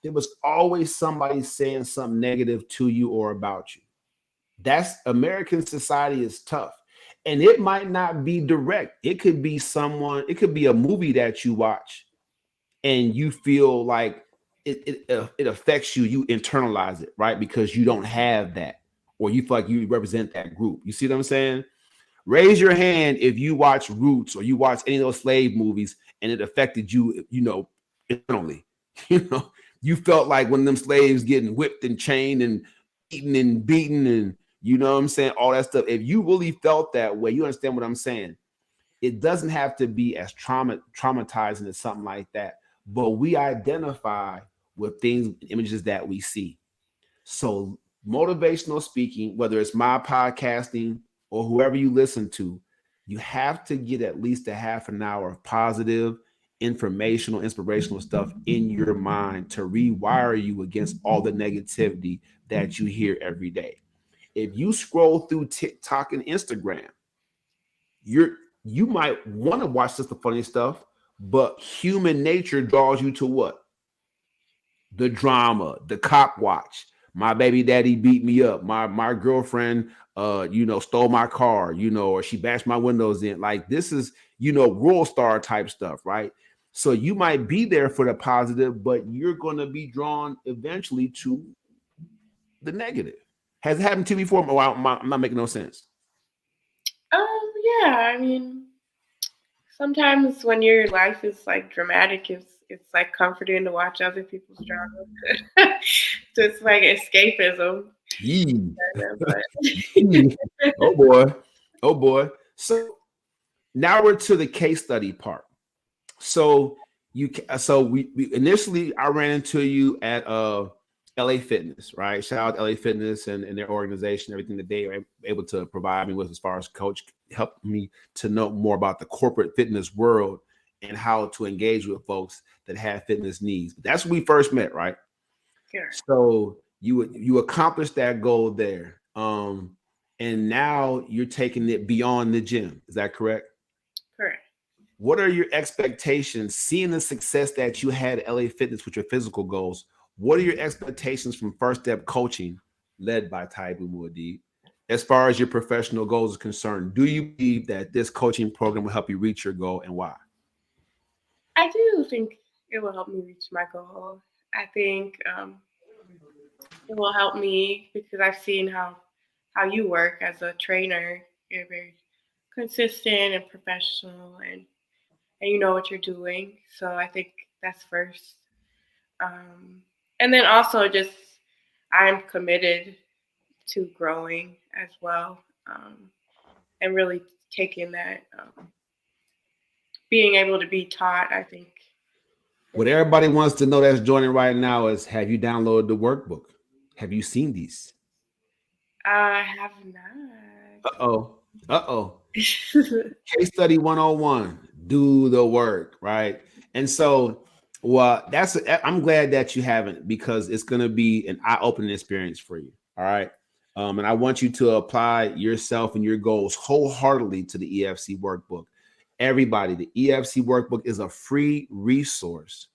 There was always somebody saying something negative to you or about you. That's American society is tough. And it might not be direct. It could be someone, it could be a movie that you watch and you feel like it affects you. You internalize it, right? Because you don't have that, or you feel like you represent that group. You see what I'm saying? Raise your hand if you watch Roots or you watch any of those slave movies and it affected you, internally. You felt like one of them slaves getting whipped and chained and eaten and beaten and you know what I'm saying? All that stuff. If you really felt that way, you understand what I'm saying. It doesn't have to be as traumatizing as something like that. But we identify with things, images that we see. So motivational speaking, whether it's my podcasting or whoever you listen to, you have to get at least a half an hour of positive, informational, inspirational stuff in your mind to rewire you against all the negativity that you hear every day. If you scroll through TikTok and Instagram, you might want to watch just the funny stuff, but human nature draws you to what? The drama, the cop watch. My baby daddy beat me up. My girlfriend, stole my car, or she bashed my windows in. Like this is, world star type stuff, right? So you might be there for the positive, but you're going to be drawn eventually to the negative. Has it happened to you before? Oh, I'm not making no sense. Yeah. I mean, sometimes when your life is like dramatic, it's like comforting to watch other people's drama. Just like escapism. Oh boy. So now we're to the case study part. So we initially I ran into you at LA Fitness, right? Shout out LA Fitness and their organization, everything that they were able to provide me with as far as coach, helped me to know more about the corporate fitness world and how to engage with folks that have fitness needs. But that's when we first met, right? Sure. So you accomplished that goal there. And now you're taking it beyond the gym. Is that correct? Correct. What are your expectations, seeing the success that you had at LA Fitness with your physical goals? What are your expectations from First Step Coaching, led by Taibu Mu'addib, as far as your professional goals are concerned? Do you believe that this coaching program will help you reach your goal, and why? I do think it will help me reach my goal. I think it will help me because I've seen how you work as a trainer. You're very consistent and professional, and you know what you're doing. So I think that's first. And then also just I'm committed to growing as well, and really taking that, being able to be taught, I think. What everybody wants to know that's joining right now is, have you downloaded the workbook? Have you seen these? I have not. Uh-oh. Case study 101, do the work, right? And so, well, I'm glad that you haven't, because it's going to be an eye-opening experience for you. All right. And I want you to apply yourself and your goals wholeheartedly to the EFC workbook. Everybody, the EFC workbook is a free resource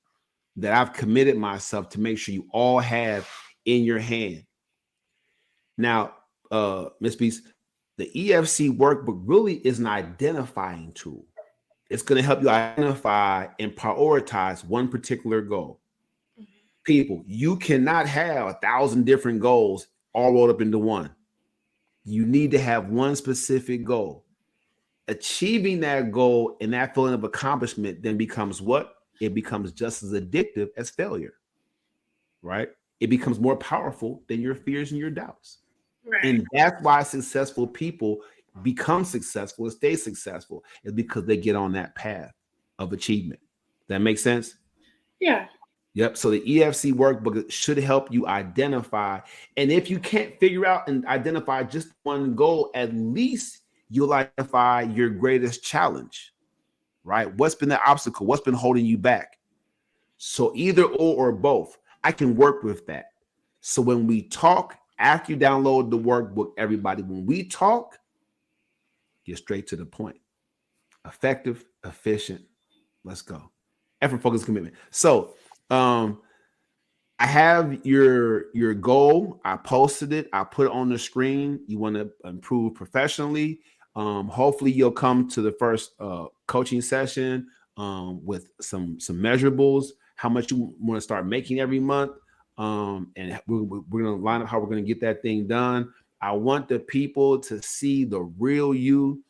that I've committed myself to make sure you all have in your hand. Now, Ms. Beast, the EFC workbook really is an identifying tool. It's going to help you identify and prioritize one particular goal. People, you cannot have 1,000 different goals all rolled up into one. You need to have one specific goal. Achieving that goal and that feeling of accomplishment then becomes what? It becomes just as addictive as failure, right? It becomes more powerful than your fears and your doubts. Right. And that's why successful people become successful and stay successful, is because they get on that path of achievement. That makes sense? Yeah. Yep. So the EFC workbook should help you identify. And if you can't figure out and identify just one goal, at least you'll identify your greatest challenge, right? What's been the obstacle? What's been holding you back? So either or both. I can work with that. So when we talk, after you download the workbook, everybody, when we talk, get straight to the point. Effective, efficient. Let's go. Effort, focus, commitment. So I have your goal. I posted it. I put it on the screen. You want to improve professionally. Hopefully you'll come to the first coaching session with some measurables, how much you want to start making every month. And we're going to line up how we're going to get that thing done. I want the people to see the real you.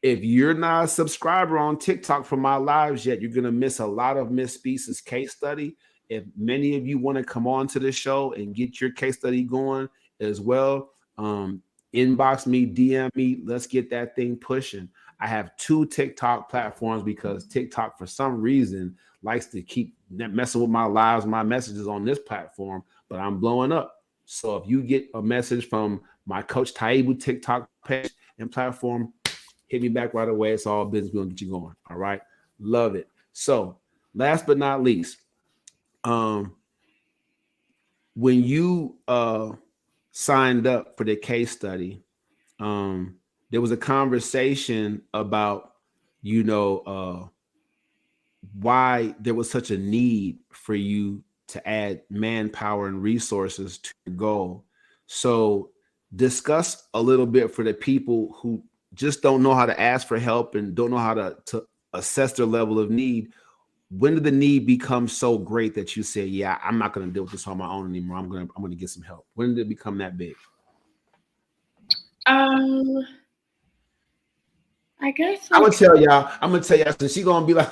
If you're not a subscriber on TikTok for my lives yet, you're going to miss a lot of Miss Speaks' case study. If many of you want to come on to the show and get your case study going as well, inbox me, DM me. Let's get that thing pushing. I have 2 TikTok platforms because TikTok, for some reason, likes to keep messing with my lives, my messages on this platform, but I'm blowing up. So if you get a message from my Coach Taibu TikTok page and platform, hit me back right away. It's all business. We'll get you going. All right. Love it. So last but not least, when you signed up for the case study, there was a conversation about, why there was such a need for you to add manpower and resources to your goal. So discuss a little bit for the people who just don't know how to ask for help and don't know how to assess their level of need. When did the need become so great that you say, yeah, I'm not going to deal with this on my own anymore. I'm going to get some help. When did it become that big? I guess I'm gonna tell y'all, so she gonna be like,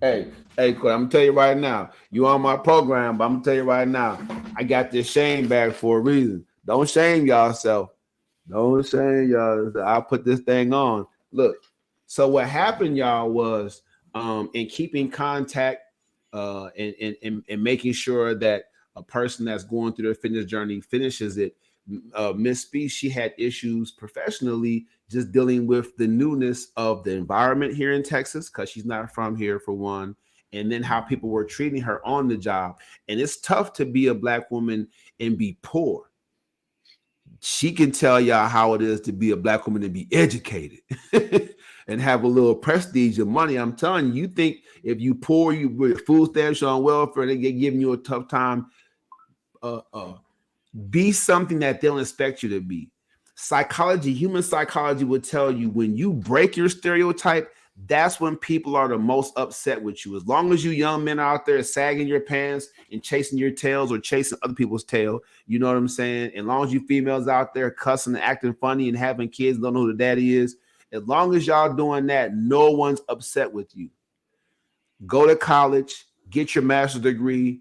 hey, Corey, I'm gonna tell you right now, you on my program, but I'm gonna tell you right now, I got this shame bag for a reason. Don't shame yourself. Don't shame y'all. I'll put this thing on. Look, so what happened, y'all, was in keeping contact and making sure that a person that's going through their fitness journey finishes it. Miss B, she had issues professionally just dealing with the newness of the environment here in Texas, because she's not from here, for one, and then how people were treating her on the job. And it's tough to be a Black woman and be poor. She can tell y'all how it is to be a Black woman and be educated and have a little prestige of money. I'm telling you, you think if you poor, you with food stamps, you're on welfare, they get giving you a tough time. Be something that they don't expect you to be. Psychology, human psychology would tell you when you break your stereotype, that's when people are the most upset with you. As long as you young men out there sagging your pants and chasing your tails or chasing other people's tail, you know what I'm saying? As long as you females out there cussing and acting funny and having kids, don't know who the daddy is, as long as y'all doing that, no one's upset with you. Go to college, get your master's degree,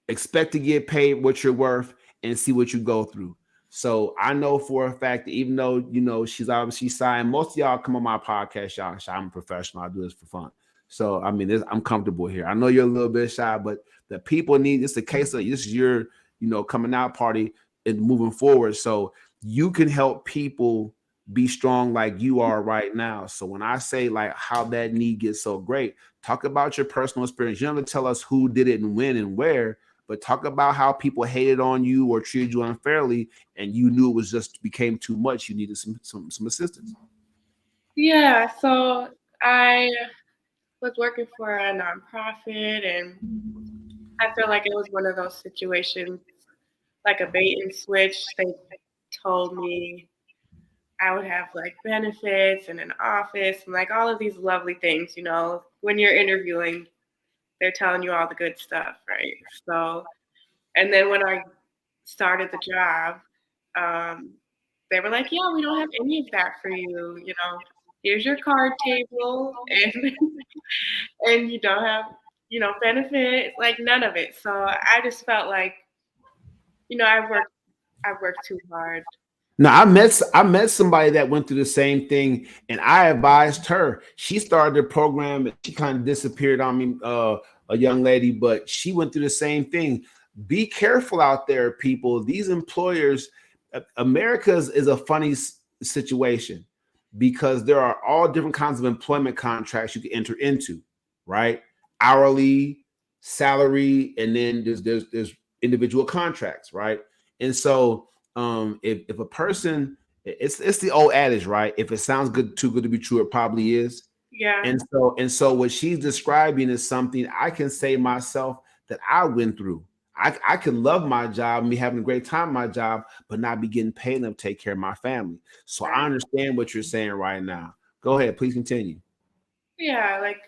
expect to get paid what you're worth, and see what you go through. So I know for a fact that even though, she's obviously signed, most of y'all come on my podcast, y'all. I'm a professional. I do this for fun. So, I mean, I'm comfortable here. I know you're a little bit shy, but the people need, it's a case of this is your, coming out party and moving forward. So you can help people be strong like you are right now. So when I say like how that need gets so great, talk about your personal experience. You don't have to tell us who did it and when and where, but talk about how people hated on you or treated you unfairly, and you knew it was just became too much. You needed some assistance. Yeah, so I was working for a nonprofit, and I feel like it was one of those situations, like a bait and switch. They told me I would have like benefits and an office and like all of these lovely things, when you're interviewing, they're telling you all the good stuff, right? So, and then when I started the job, they were like, yeah, we don't have any of that for you. Here's your card table, and and you don't have, benefits, like none of it. So I just felt like, I've worked too hard. No, I met somebody that went through the same thing, and I advised her. She started the program, and she kind of disappeared on me, a young lady, but she went through the same thing. Be careful out there, people. These employers, America is a funny situation because there are all different kinds of employment contracts you can enter into, right? Hourly, salary, and then there's individual contracts, right? And so if a person, it's the old adage, right? If it sounds good, too good to be true, it probably is. Yeah. And so what she's describing is something I can say myself that I went through. I can love my job and be having a great time at my job, but not be getting paid enough to take care of my family. So I Right. understand what you're saying right now. Go ahead, please continue. Yeah, like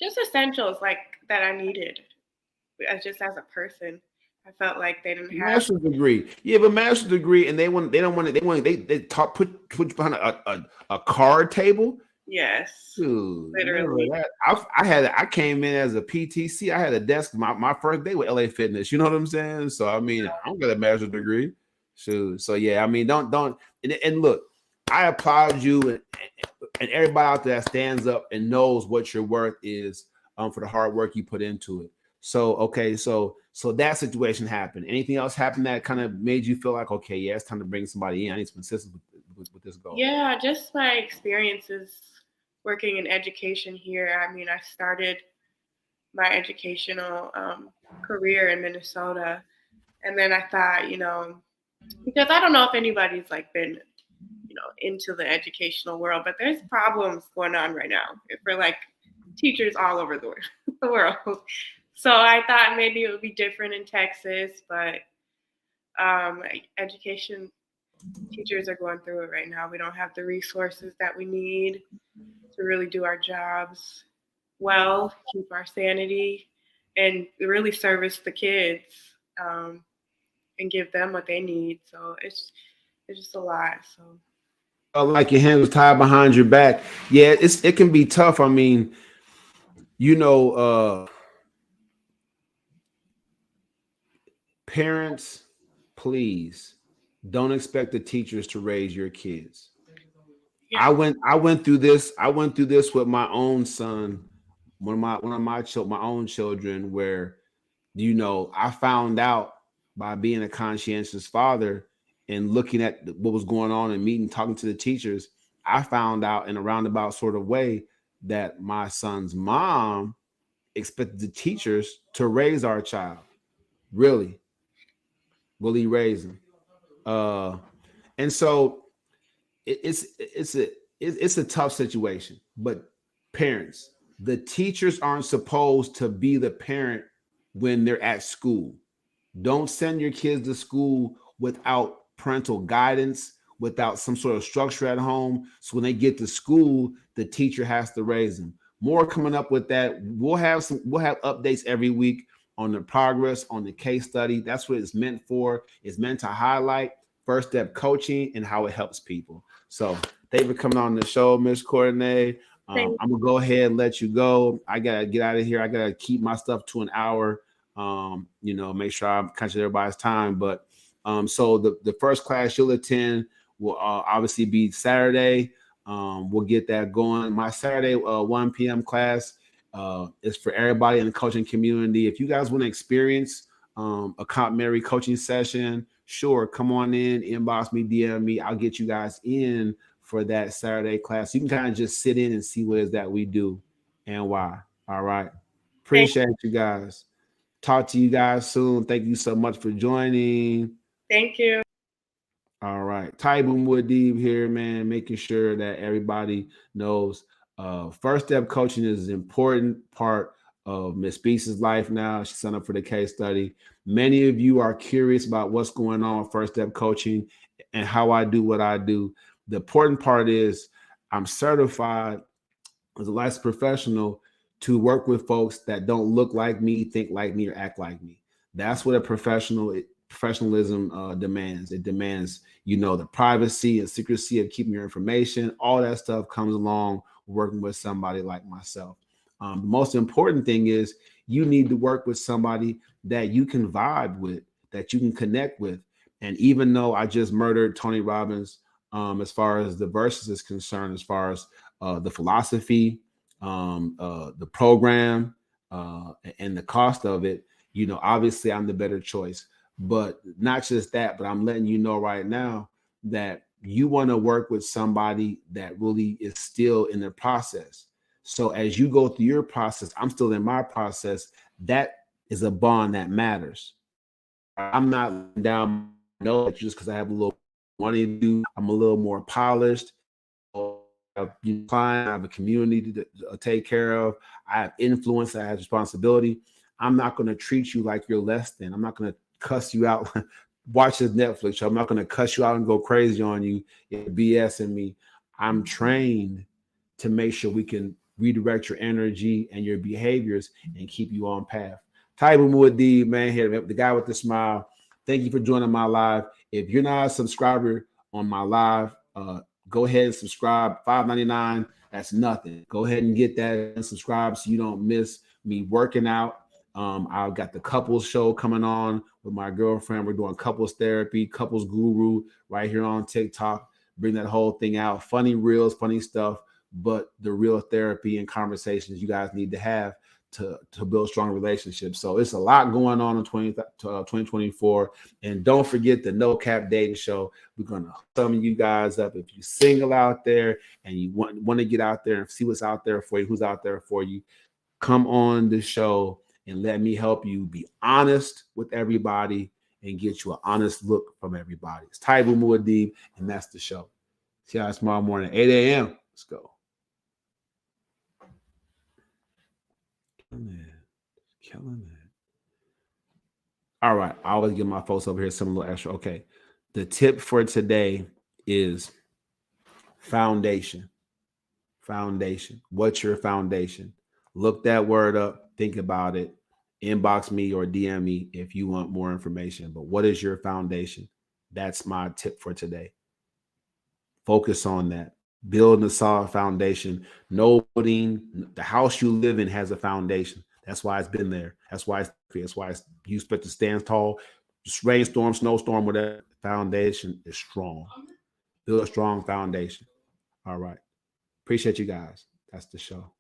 just essentials like that I needed as a person. I felt like they didn't have. Master's degree. You have a master's degree, and they talk put you behind a card table. Yes, Dude, remember literally. that? I came in as a PTC. I had a desk my first day with LA Fitness. You know what I'm saying? So I mean, I don't got a master's degree. So yeah, I mean, don't and look, I applaud you and everybody out there that stands up and knows what your worth is for the hard work you put into it. So okay, so that situation happened. Anything else happened that kind of made you feel like, okay, yeah, it's time to bring somebody in. I need some assistance with this goal. Yeah, just my experiences working in education here. I mean, I started my educational career in Minnesota, and then I thought, because I don't know if anybody's like been, into the educational world, but there's problems going on right now for like teachers all over the world. So I thought maybe it would be different in Texas, but education teachers are going through it right now. We don't have the resources that we need to really do our jobs well, keep our sanity, and really service the kids and give them what they need. So it's just a lot. So Like your hands tied behind your back. Yeah, it can be tough. I mean, parents, please don't expect the teachers to raise your kids. yeah, I went through this. I went through this with my own son, my own children, where I found out by being a conscientious father and looking at what was going on and meeting, talking to the teachers. I found out in a roundabout sort of way that my son's mom expected the teachers to raise our child. Really, will he raise him? And so it's a tough situation. But parents, the teachers aren't supposed to be the parent when they're at school. Don't send your kids to school without parental guidance, without some sort of structure at home. So when they get to school, the teacher has to raise them. More coming up with that. We'll have updates every week on the progress, on the case study. That's what it's meant for. It's meant to highlight first step coaching and how it helps people. So thank you for coming on the show, Miss Courtney. I'm gonna go ahead and let you go. I gotta get out of here. I gotta keep my stuff to an hour. Make sure I'm conscious of everybody's time. But so the first class you'll attend will obviously be Saturday. We'll get that going. My Saturday 1 p.m. class is for everybody in the coaching community. If you guys want to experience a complimentary coaching session, sure, come on in, inbox me, DM me. I'll get you guys in for that Saturday class. You can kind of just sit in and see what it is that we do and why. All right. Appreciate you guys. Talk to you guys soon. Thank you so much for joining. Thank you. All right. Taibu Mu'addib here, man, making sure that everybody knows first step coaching is an important part of Miss Beast's life now. She signed up for the case study. Many of you are curious about what's going on with first step coaching and how I do what I do. The important part is I'm certified as a licensed professional to work with folks that don't look like me, think like me, or act like me. That's what a professionalism demands. It demands, the privacy and secrecy of keeping your information. All that stuff comes along working with somebody like myself. The most important thing is you need to work with somebody that you can vibe with, that you can connect with. And even though I just murdered Tony Robbins, as far as the Verzuz is concerned, as far as the philosophy, the program, and the cost of it, obviously I'm the better choice. But not just that, but I'm letting you know right now that you want to work with somebody that really is still in the process. So as you go through your process, I'm still in my process. That is a bond that matters. I'm not down no just because I have a little money to do. I'm a little more polished. I have client, I have a community to take care of. I have influence. I have responsibility. I'm not going to treat you like you're less than. I'm not going to cuss you out. Watch this Netflix show. I'm not going to cuss you out and go crazy on you. BSing me. I'm trained to make sure we can redirect your energy and your behaviors and keep you on path. Taibu Mu'addib, man, here, the guy with the smile. Thank you for joining my live. If you're not a subscriber on my live, go ahead and subscribe. $5.99. That's nothing. Go ahead and get that and subscribe so you don't miss me working out. I've got the couples show coming on with my girlfriend. We're doing couples therapy, couples guru right here on TikTok. Bring that whole thing out. Funny reels, funny stuff, but the real therapy and conversations you guys need to have to build strong relationships. So it's a lot going on in 2024. And don't forget the No Cap Dating Show. We're going to sum you guys up. If you're single out there and you want to get out there and see what's out there for you, who's out there for you, come on the show and let me help you be honest with everybody and get you an honest look from everybody. It's Taibu Mu'addib, and that's the show. See you tomorrow morning, 8 a.m. Let's go. Killing it. All right. I always give my folks over here some little extra. Okay. The tip for today is foundation. Foundation. What's your foundation? Look that word up. Think about it. Inbox me or DM me if you want more information. But what is your foundation? That's my tip for today. Focus on that. Building a solid foundation. The house you live in has a foundation. That's why it's been there. That's why you expect to stand tall. Just rainstorm, snowstorm, whatever. Foundation is strong. Build a strong foundation. All right. Appreciate you guys. That's the show.